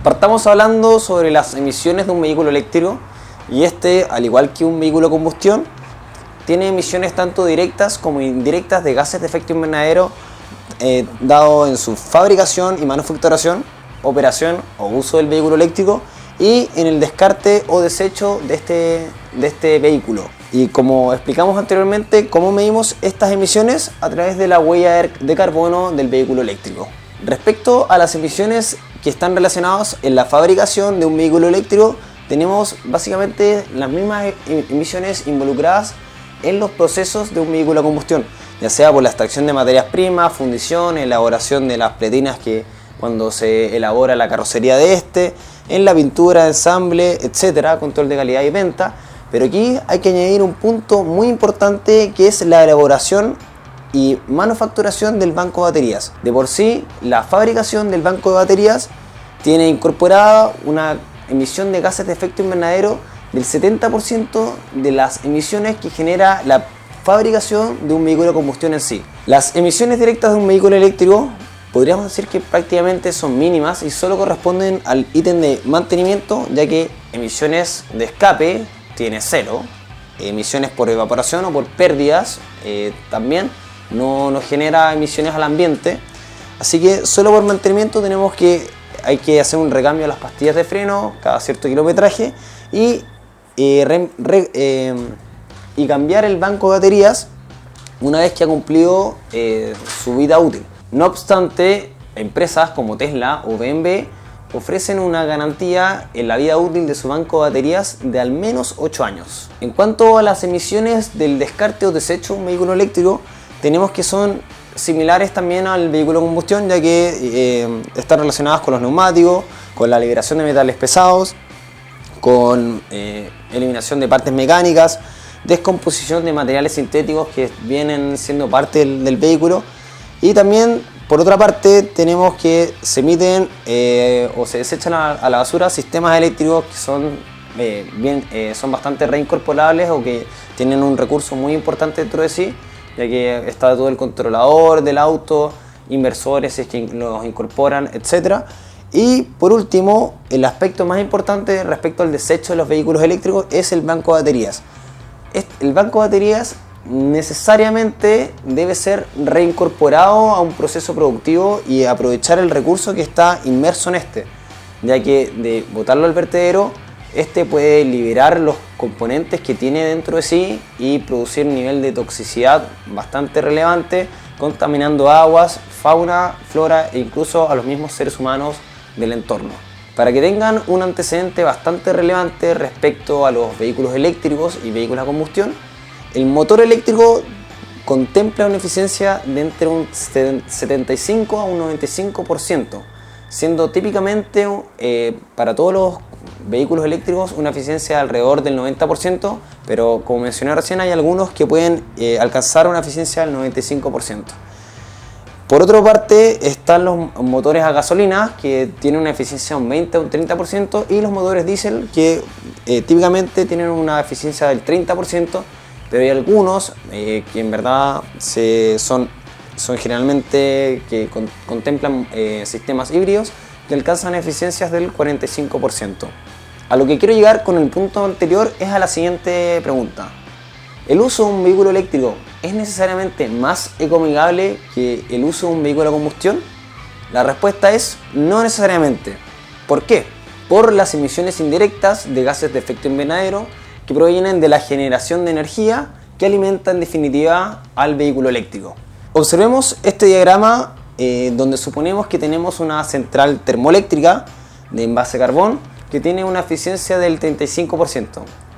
Partamos hablando sobre las emisiones de un vehículo eléctrico y al igual que un vehículo de combustión, tiene emisiones tanto directas como indirectas de gases de efecto invernadero dado en su fabricación y manufacturación, operación o uso del vehículo eléctrico y en el descarte o desecho de este vehículo. Y como explicamos anteriormente, ¿cómo medimos estas emisiones? A través de la huella de carbono del vehículo eléctrico. Respecto a las emisiones que están relacionadas en la fabricación de un vehículo eléctrico, tenemos básicamente las mismas emisiones involucradas en los procesos de un vehículo a combustión, ya sea por la extracción de materias primas, fundición, elaboración de las pletinas que cuando se elabora la carrocería en la pintura, ensamble, etcétera, control de calidad y venta. Pero aquí hay que añadir un punto muy importante que es la elaboración y manufacturación del banco de baterías. De por sí, la fabricación del banco de baterías tiene incorporada una emisión de gases de efecto invernadero del 70% de las emisiones que genera la fabricación de un vehículo de combustión en sí. Las emisiones directas de un vehículo eléctrico podríamos decir que prácticamente son mínimas y solo corresponden al ítem de mantenimiento, ya que emisiones de escape tiene cero, emisiones por evaporación o por pérdidas también no genera emisiones al ambiente, así que solo por mantenimiento hay que hacer un recambio a las pastillas de freno cada cierto kilometraje y cambiar el banco de baterías una vez que ha cumplido su vida útil. No obstante, empresas como Tesla o BMW ofrecen una garantía en la vida útil de su banco de baterías de al menos 8 años. En cuanto a las emisiones del descarte o desecho de un vehículo eléctrico, tenemos que son similares también al vehículo de combustión, ya que están relacionadas con los neumáticos, con la liberación de metales pesados, con eliminación de partes mecánicas, descomposición de materiales sintéticos que vienen siendo parte del vehículo. Y también, por otra parte, tenemos que se emiten o se desechan a la basura sistemas eléctricos que son bastante reincorporables o que tienen un recurso muy importante dentro de sí, ya que está todo el controlador del auto, inversores que los incorporan, etc. Y por último, el aspecto más importante respecto al desecho de los vehículos eléctricos es el banco de baterías. El banco de baterías necesariamente debe ser reincorporado a un proceso productivo y aprovechar el recurso que está inmerso en ya que de botarlo al vertedero, puede liberar los componentes que tiene dentro de sí y producir un nivel de toxicidad bastante relevante, contaminando aguas, fauna, flora e incluso a los mismos seres humanos del entorno. Para que tengan un antecedente bastante relevante respecto a los vehículos eléctricos y vehículos a combustión, el motor eléctrico contempla una eficiencia de entre un 75 a un 95%, siendo típicamente para todos los vehículos eléctricos una eficiencia de alrededor del 90%, pero como mencioné recién hay algunos que pueden alcanzar una eficiencia del 95%. Por otra parte están los motores a gasolina que tienen una eficiencia de un 20 a un 30% y los motores diésel que típicamente tienen una eficiencia del 30%, pero hay algunos que en verdad son generalmente que contemplan sistemas híbridos que alcanzan eficiencias del 45%. A lo que quiero llegar con el punto anterior es a la siguiente pregunta. ¿El uso de un vehículo eléctrico es necesariamente más ecoamigable que el uso de un vehículo a combustión? La respuesta es no necesariamente. ¿Por qué? Por las emisiones indirectas de gases de efecto invernadero que provienen de la generación de energía que alimenta en definitiva al vehículo eléctrico. Observemos este diagrama donde suponemos que tenemos una central termoeléctrica de envase carbón que tiene una eficiencia del 35%.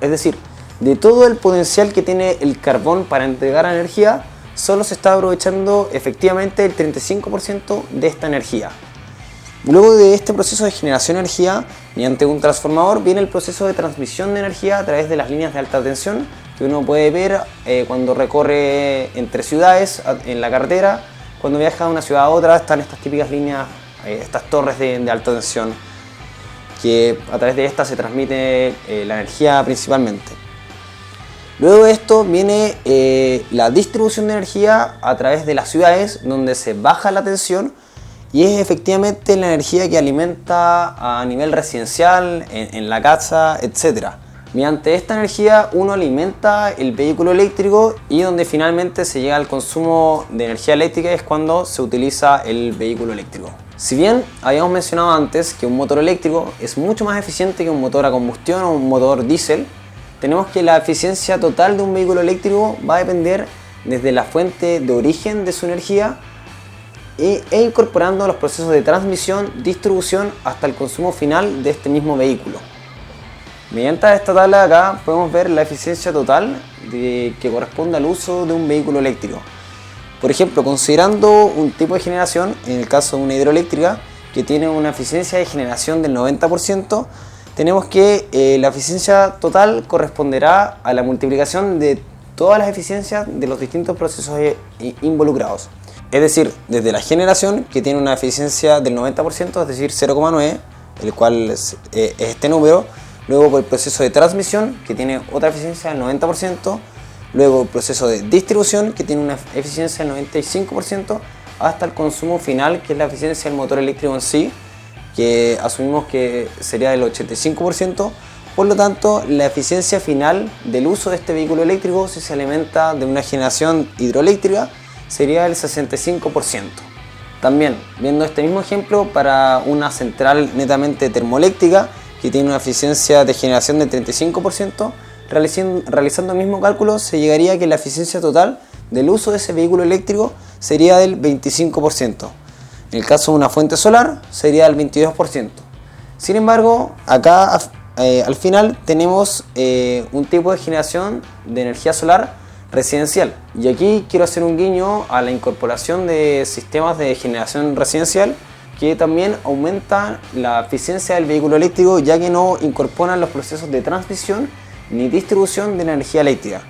Es decir, de todo el potencial que tiene el carbón para entregar energía, solo se está aprovechando efectivamente el 35% de esta energía. Luego de este proceso de generación de energía, mediante un transformador, viene el proceso de transmisión de energía a través de las líneas de alta tensión que uno puede ver cuando recorre entre ciudades en la carretera. Cuando viaja de una ciudad a otra están estas típicas líneas, estas torres de alta tensión, que a través de estas se transmite la energía principalmente. Luego de esto viene la distribución de energía a través de las ciudades, donde se baja la tensión y es efectivamente la energía que alimenta a nivel residencial, en la casa, etc. Mediante esta energía uno alimenta el vehículo eléctrico y donde finalmente se llega al consumo de energía eléctrica es cuando se utiliza el vehículo eléctrico. Si bien habíamos mencionado antes que un motor eléctrico es mucho más eficiente que un motor a combustión o un motor diésel, tenemos que la eficiencia total de un vehículo eléctrico va a depender desde la fuente de origen de su energía e incorporando los procesos de transmisión, distribución hasta el consumo final de este mismo vehículo. Mediante esta tabla de acá podemos ver la eficiencia total que corresponde al uso de un vehículo eléctrico. Por ejemplo, considerando un tipo de generación, en el caso de una hidroeléctrica, que tiene una eficiencia de generación del 90%, tenemos que la eficiencia total corresponderá a la multiplicación de todas las eficiencias de los distintos procesos involucrados. Es decir, desde la generación, que tiene una eficiencia del 90%, es decir, 0,9, el cual es este número, luego por el proceso de transmisión, que tiene otra eficiencia del 90%, luego el proceso de distribución, que tiene una eficiencia del 95%, hasta el consumo final, que es la eficiencia del motor eléctrico en sí, que asumimos que sería del 85%. Por lo tanto, la eficiencia final del uso de este vehículo eléctrico, si se alimenta de una generación hidroeléctrica, sería del 65%. También, viendo este mismo ejemplo para una central netamente termoeléctrica, que tiene una eficiencia de generación del 35%, realizando el mismo cálculo se llegaría a que la eficiencia total del uso de ese vehículo eléctrico sería del 25%. En el caso de una fuente solar sería del 22%. Sin embargo, acá al final tenemos un tipo de generación de energía solar residencial. Y aquí quiero hacer un guiño a la incorporación de sistemas de generación residencial que también aumentan la eficiencia del vehículo eléctrico, ya que no incorporan los procesos de transmisión ni distribución de la energía eléctrica.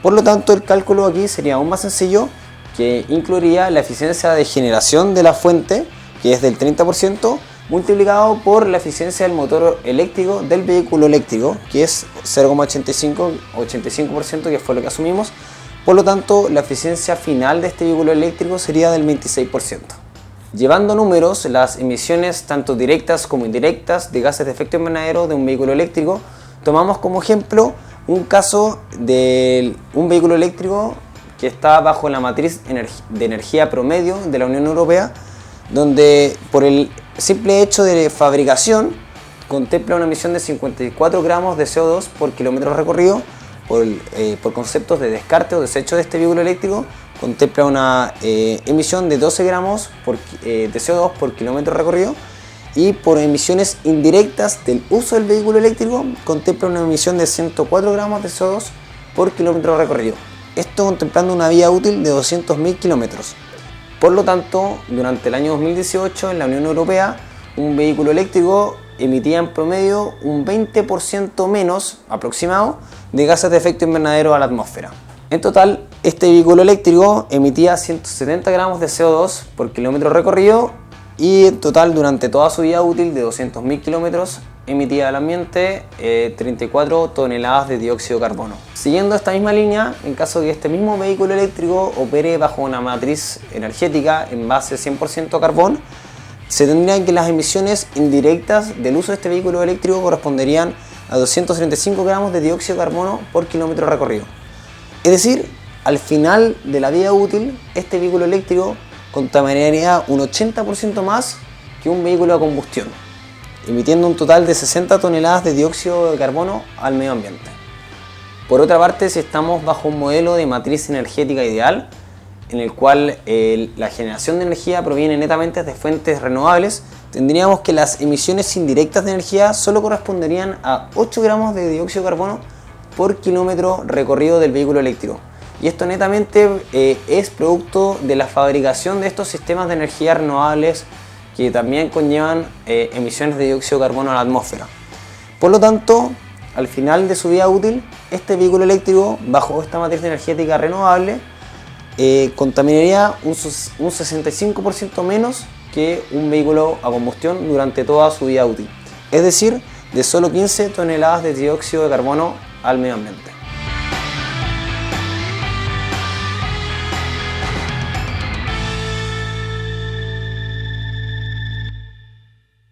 Por lo tanto, el cálculo aquí sería aún más sencillo, que incluiría la eficiencia de generación de la fuente, que es del 30%, multiplicado por la eficiencia del motor eléctrico del vehículo eléctrico, que es 0,85%, que fue lo que asumimos. Por lo tanto, la eficiencia final de este vehículo eléctrico sería del 26%. Llevando números, las emisiones tanto directas como indirectas de gases de efecto invernadero de un vehículo eléctrico, tomamos como ejemplo un caso de un vehículo eléctrico que está bajo la matriz de energía promedio de la Unión Europea, donde por el simple hecho de fabricación contempla una emisión de 54 gramos de CO2 por kilómetro recorrido. Por conceptos de descarte o desecho de este vehículo eléctrico, contempla una emisión de 12 gramos de CO2 por kilómetro recorrido, y por emisiones indirectas del uso del vehículo eléctrico contempla una emisión de 104 gramos de CO2 por kilómetro recorrido. Esto contemplando una vía útil de 200.000 kilómetros. Por lo tanto, durante el año 2018 en la Unión Europea, un vehículo eléctrico emitía en promedio un 20% menos aproximado de gases de efecto invernadero a la atmósfera. En total, este vehículo eléctrico emitía 170 gramos de CO2 por kilómetro recorrido y en total durante toda su vida útil de 200.000 kilómetros emitía al ambiente 34 toneladas de dióxido de carbono. Siguiendo esta misma línea, en caso de que este mismo vehículo eléctrico opere bajo una matriz energética en base 100% carbón, se tendrían que las emisiones indirectas del uso de este vehículo eléctrico corresponderían a 235 gramos de dióxido de carbono por kilómetro recorrido. Es decir, al final de la vida útil, este vehículo eléctrico contaminaría un 80% más que un vehículo a combustión, emitiendo un total de 60 toneladas de dióxido de carbono al medio ambiente. Por otra parte, si estamos bajo un modelo de matriz energética ideal, en el cual la generación de energía proviene netamente de fuentes renovables, tendríamos que las emisiones indirectas de energía solo corresponderían a 8 gramos de dióxido de carbono por kilómetro recorrido del vehículo eléctrico. Y esto netamente es producto de la fabricación de estos sistemas de energía renovables que también conllevan emisiones de dióxido de carbono a la atmósfera. Por lo tanto, al final de su vida útil, este vehículo eléctrico, bajo esta matriz energética renovable, contaminaría un 65% menos que un vehículo a combustión durante toda su vida útil. Es decir, de solo 15 toneladas de dióxido de carbono al medio ambiente.